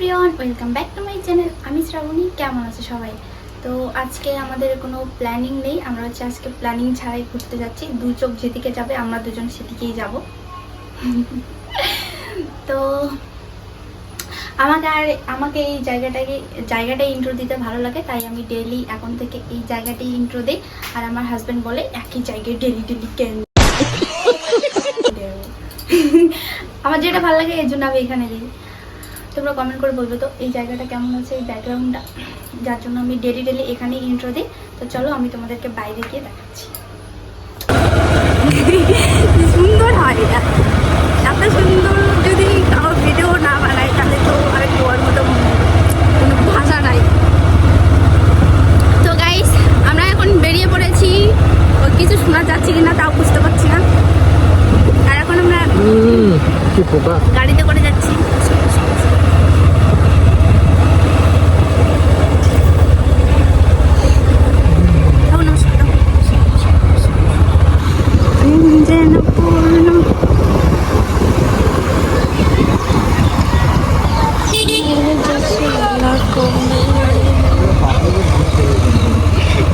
Everyone, welcome back to my channel. আমি শ্রাবণী। কেমন আছে সবাই? তো আজকে আমাদের কোনো প্ল্যানিং নেই, আমরা আজকে প্ল্যানিং ছাড়াই ঘুরতে যাচ্ছি। দু চোখ যেদিকে যাবে আমরা দুজন সেদিকেই যাব। তো আমাকে এই জায়গাটাই ইন্ট্রো দিতে ভালো লাগে, তাই আমি ডেইলি এখন থেকে এই জায়গাটাই ইন্ট্রো দিই। আর আমার হাজব্যান্ড বলে একই জায়গায় ডেলি কেন। আমার যেটা ভালো লাগে এর জন্য আমি এখানে দিই। তোমরা কমেন্ট করে বলবে তো এই জায়গাটা কেমন আছে, এই ব্যাকগ্রাউন্ডটা, যার জন্য আমি ডেলি এখানেই ইন্ট্রো দিই। তো চলো আমি তোমাদেরকে বাইরে গিয়ে দেখাচ্ছি। সুন্দর হয় এটা, এত সুন্দর যদি কারো ভিডিও না বানায় তাহলে তো আর গোয়ার মতো কোনো ভাষা নাই। তো গাইস, আমরা এখন বেরিয়ে পড়েছি। কিছু শোনা যাচ্ছে কিনা তাও বুঝতে পারছি না। আর এখন আমরা গাড়িতে করে যাচ্ছি।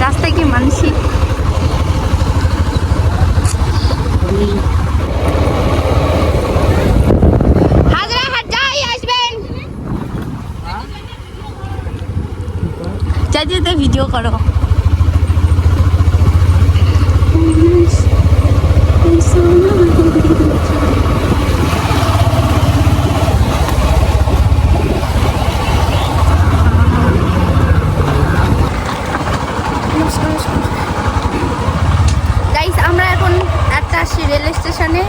রাস্তায় কি মানসি যেতে ভিডিও করো। গাইস, আমরা এখন একটা রেল স্টেশনে,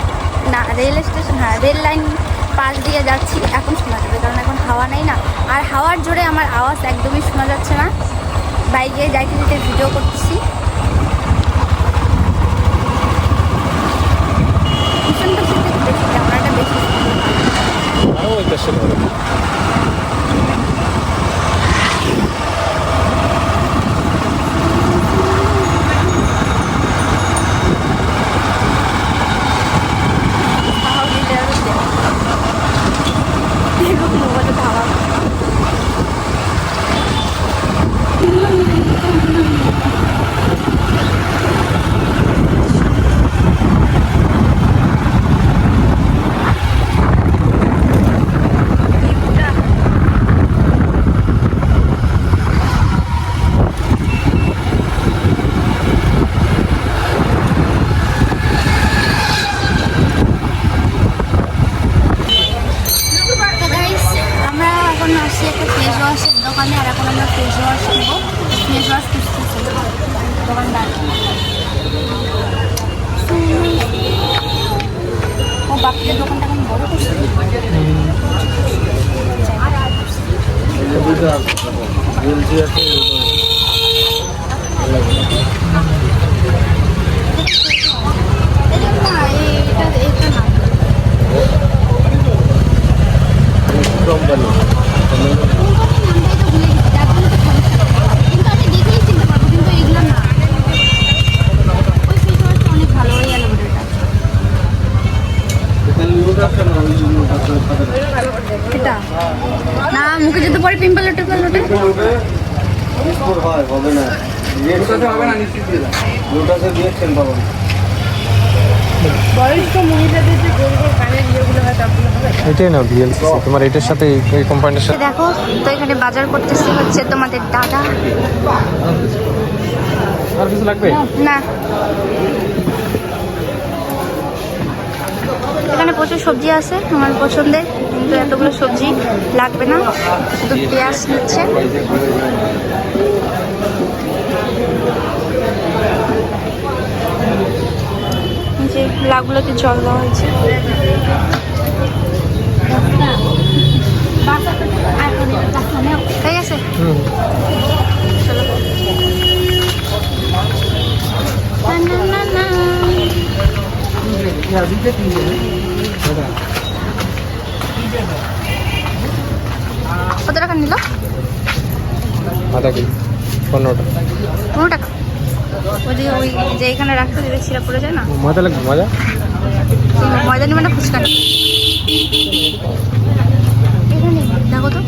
না রেল স্টেশন, হ্যাঁ রেল লাইন পাশ দিয়ে যাচ্ছি। এখন শোনা যাবে কারণ এখন হাওয়া নেই না, আর হাওয়ার জোরে আমার আওয়াজ একদমই শোনা যাচ্ছে না। বাইকে যাইতে যেতে ভিডিও করতেছি। ভীষণটা বেশি, ক্যামেরাটা বেশি দোকানে। আর এখন আমরা ফেস ওয়াশ কিনবো। ফেস ওয়াশ খুঁজতেছি দোকানদার। ও বাপের দোকানটা এখন বড় করছে। না মুখে যদি পরে পিম্পল ওঠে এটাই না ভিএলসিসি, তোমার এটার সাথে এই কোম্পানির সাথে। দেখো তো এখানে বাজার করতেছি হচ্ছে তোমাদের দাদা। আর কিছু লাগবে না, এখানে প্রচুর সবজি আছে আমার পছন্দের, কিন্তু এতগুলো সবজি লাগবে না, শুধু পেঁয়াজ নিচ্ছে। যে লাগুলোতে জল দেওয়া হয়েছে। ঠিক আছে, চলো। কত টাকা নিল? আধা কেজি 15 টাকা। 15 টাকা। ওই যে এখানে রাখতে দিলে ছিঁড়া পড়ে যায় না। মজা লাগবে, মজা। ময়দা নিবে না ফুচকা? এখানে দেখো তো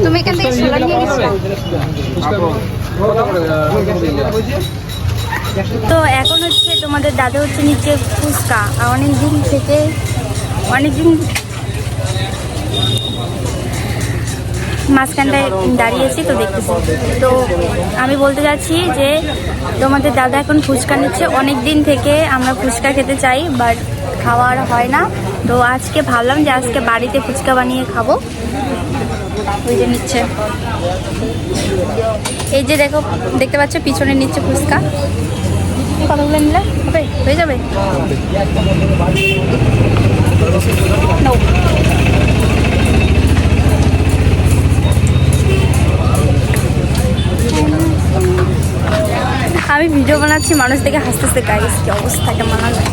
তুমি এখান থেকে ছোলা নিয়ে গেছো। তো এখন হচ্ছে তোমাদের দাদা হচ্ছে নিচে ফুচকা, আর অনেকদিন মাঝখানটায় দাঁড়িয়েছি তো দেখতেছি। তো আমি বলতে যাচ্ছি যে তোমাদের দাদা এখন ফুচকা নিচ্ছে। অনেক দিন থেকে আমরা ফুচকা খেতে চাই, বাট খাওয়ার হয় না। তো আজকে ভাবলাম যে আজকে বাড়িতে ফুচকা বানিয়ে খাবো, ওই যে নিচ্ছে। এই যে দেখো, দেখতে পাচ্ছ পিছনে নিচ্ছে ফুচকা। কতগুলো নিলে হবে? হয়ে যাবে? No. আমি ভিডিও বানাচ্ছি, মানুষ দেখে হাসতেছে। গাইস কি অবস্থাটা মানা যায়।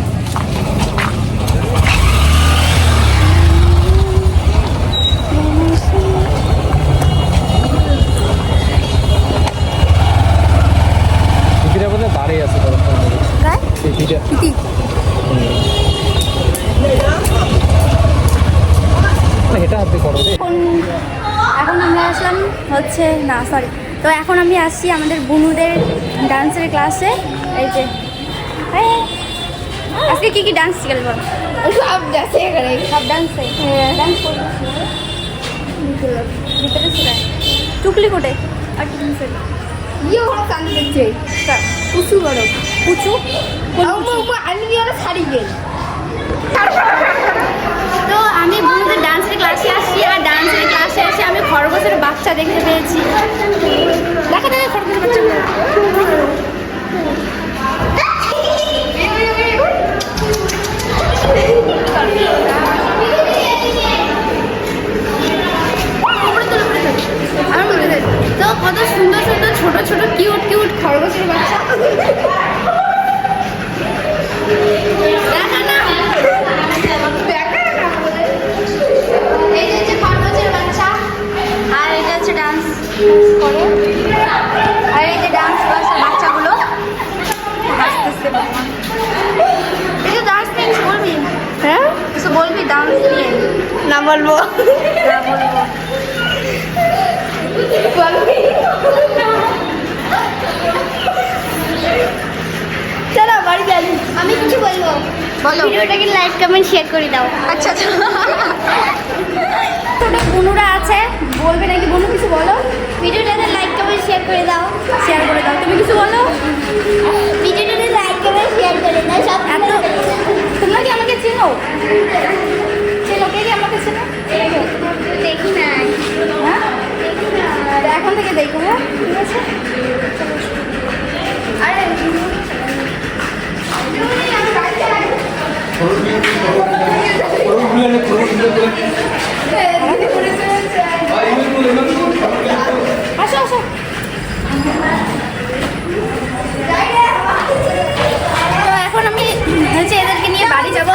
বাড়ি আছে এটা আপনি করো। এখন আমরা আসলাম হচ্ছে না সরি, তো এখন আমি আসছি আমাদের বুনুদের ডান্সের ক্লাসে। এই যে আজকে কি কি ডান্স শিখাল? সব ডান্সে করে, সব ডান্সে ডান্স করতে ভিতরে শেখায়। টুকলি কোটে আর কি ডান্সের ইয়ে হলো কান্দি দেখছে উঁচু করো উঁচু আমি ওরা শাড়ি গেল। তো আমি বুনুদের ডান্সের ক্লাসে আসছি, আর ডান্সের ক্লাসে এসে আমি খরগোশের বাচ্চা দেখতে পেয়েছি। দেখা যায় খরগোশের বাচ্চা তো কত সুন্দর সুন্দর ছোট ছোট কিউট কিউট খরগোশের বাচ্চা। এই যে খরগোশের বাচ্চা, আর এটা হচ্ছে ডান্স করে, আর এই যে ডান্স করছে বাচ্চাগুলো হাসতেছে। এই যে ডান্স নিয়ে কিছু বলবি? হ্যাঁ কিছু বলবি ডান্স নিয়ে? না বলবো, না বলবো। চলো বাড়ি যাই। আমি কিছু বলবো, বলো। ভিডিওটাকে লাইক কমেন্ট শেয়ার করে দাও। আচ্ছা আচ্ছা। বুনুরা আছে, বলবে নাকি? বুনু কিছু বলো। ভিডিওটাকে লাইক কমেন্ট শেয়ার করে দাও, শেয়ার করে দাও। তুমি কিছু বলো। ভিডিওটাকে লাইক কমেন্ট শেয়ার করে দাও। সব এত তোমরা কি আমাকে চেনো? চেনো? কে কি আমাকে চেনো? দেখি না, হ্যাঁ এখন থেকে দেখো। হ্যাঁ ঠিক আছে। আরে আসো আসো। তো এখন আমি হচ্ছে এদেরকে নিয়ে বাড়ি যাবো।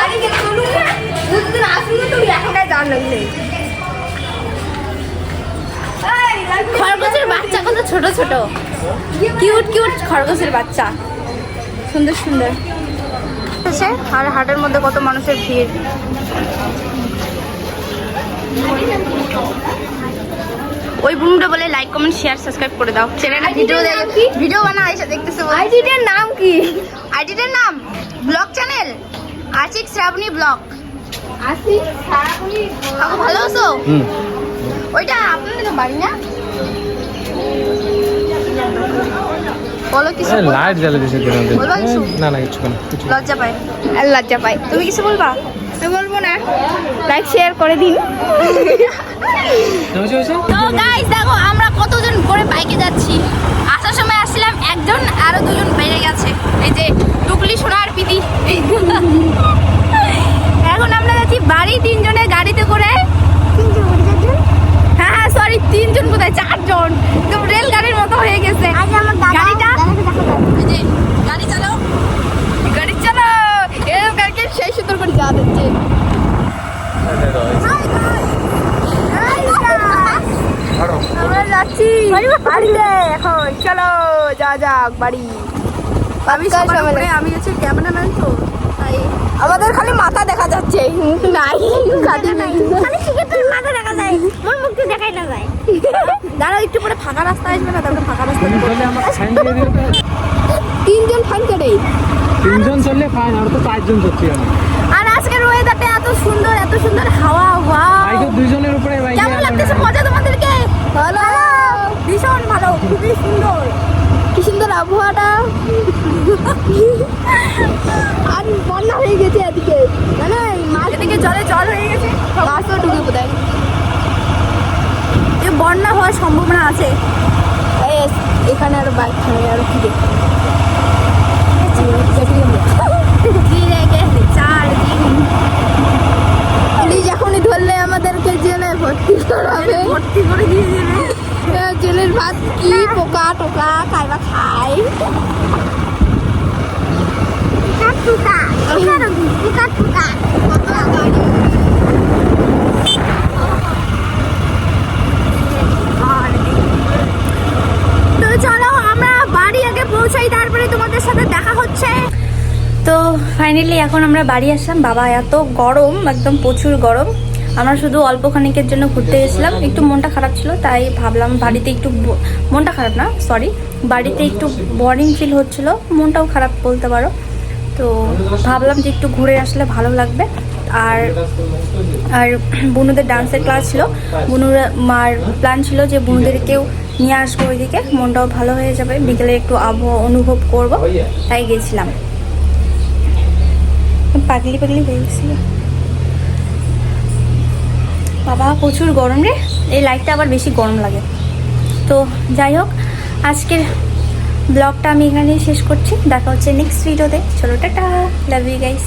খরগোশের বাচ্চা কত ছোট ছোট কিউট কিউট খরগোশের বাচ্চা, সুন্দর সুন্দর। আর হাটের মধ্যে কত মানুষের ভিড়। ওই বুনুটা বলে লাইক কমেন্ট শেয়ার সাবস্ক্রাইব করে দাও। চ্যানেলে ভিডিও বানা এসে দেখতেছে। আইডিটার নাম কি? আইডিটার নাম blog channel Ashik Shraboni blog. Ashik Shraboni blog. ভালো আছো? ওইটা আপনাদের তো বাড়ি না? বলো কিছু। লাইট জ্বালা দিয়েছে দিন। বলবা কিছু? না না কিছু না। লজ্জা পায়, লজ্জা পায়। তুমি কিছু বলবা? আমি বলবো না, লাইক শেয়ার করে দিন। তো গাইস দেখো আমরা কতজন করে বাইকে যাচ্ছি। আসার সময় আসছিলাম একজন, আরো দুজন বেড়ে গেছে। এই যে টুকলি সোনা আর পিদি। এখন আমরা যাচ্ছি বাড়ি তিনজনের গাড়িতে করে। হ্যাঁ হ্যাঁ সরি, তিনজন কোথায়, চারজন। তো রেলগাড়ির মতো হয়ে গেছে গাড়িটা। গাড়ি চালাও, গাড়ি চালাও। এরকম গাড়িকে সেই সুন্দর করে যা দিচ্ছে। আমরা যাচ্ছি বাড়িতে এখন। চলো যা যাক বাড়ি। আমি সবার উপরে, আমি হচ্ছে ক্যামেরাম্যান তো তাই আমাদের খালি মাথা দেখা যাচ্ছে, মুখ নাই। খালি টিকেটের মাথা দেখা যায়, মোর মুখ তো দেখাই না যায়। দাঁড়াও একটু পরে ফাঁকা রাস্তা আসবে না, তারপরে ফাঁকা রাস্তা চললে আমার ফাইন দিয়ে দিও তো। 3 জন ফাইন করে। 3 জন চললে ফাইন, আর তো 4 জন চলছি আমি। আর আজকের ওয়েদারটা এত সুন্দর হাওয়া, ওয়াও বাইকে 2 জনের উপরে বাইকে। কেমন লাগতেছে মজা তোমাদেরকে? ভালো, ভীষণ ভালো, খুবই সুন্দর। কি সুন্দর আবহাওয়াটা। আর বন্যা হয়ে গেছে এদিকে, মানে মাছ এদিকে জল হয়ে গেছে, মাছও ঢুকে বোধহয়। যে বন্যা হওয়ার সম্ভাবনা আছে। এখানে আরো বাইক ছাড়ে, আরো কি দেখি। ঘিরে গেছে 4 দিন। পুলিশ এখনই ধরলে আমাদেরকে জেলে ভর্তি করাবে। ভর্তি করে দিয়ে দেবে। জেলের ভাত কি পোকা টোকা খাইবা খাই। তো চলো আমরা বাড়ি আগে পৌঁছাই, তারপরে তোমাদের সাথে দেখা হচ্ছে। তো ফাইনালি এখন আমরা বাড়ি আসলাম। বাবা এত গরম, একদম প্রচুর গরম। আমরা শুধু অল্প খানিকের জন্য ঘুরতে গেছিলাম, একটু মনটা খারাপ ছিল, তাই ভাবলাম বাড়িতে একটু মনটা খারাপ না, সরি, বাড়িতে একটু বোরিং ফিল হচ্ছিল, মনটাও খারাপ বলতে পারো। তো ভাবলাম যে একটু ঘুরে আসলে ভালো লাগবে। আর বুনুদের ডান্সের ক্লাস ছিল, বুনুর মার প্ল্যান ছিল যে বুনুদেরকেও নিয়ে আসবো ওইদিকে, মনটাও ভালো হয়ে যাবে, বিকেলে একটু আবহাওয়া অনুভব করব, তাই গেছিলাম। পাগলি হয়ে গেছিল বাবা, প্রচুর গরম রে, এই লাইটটা আবার বেশি গরম লাগে। তো যাই হোক, আজকের ব্লগটা আমি এখানেই শেষ করছি, দেখা হচ্ছে নেক্সট ভিডিওতে। চলো টাটা, লাভ ইউ গাইস।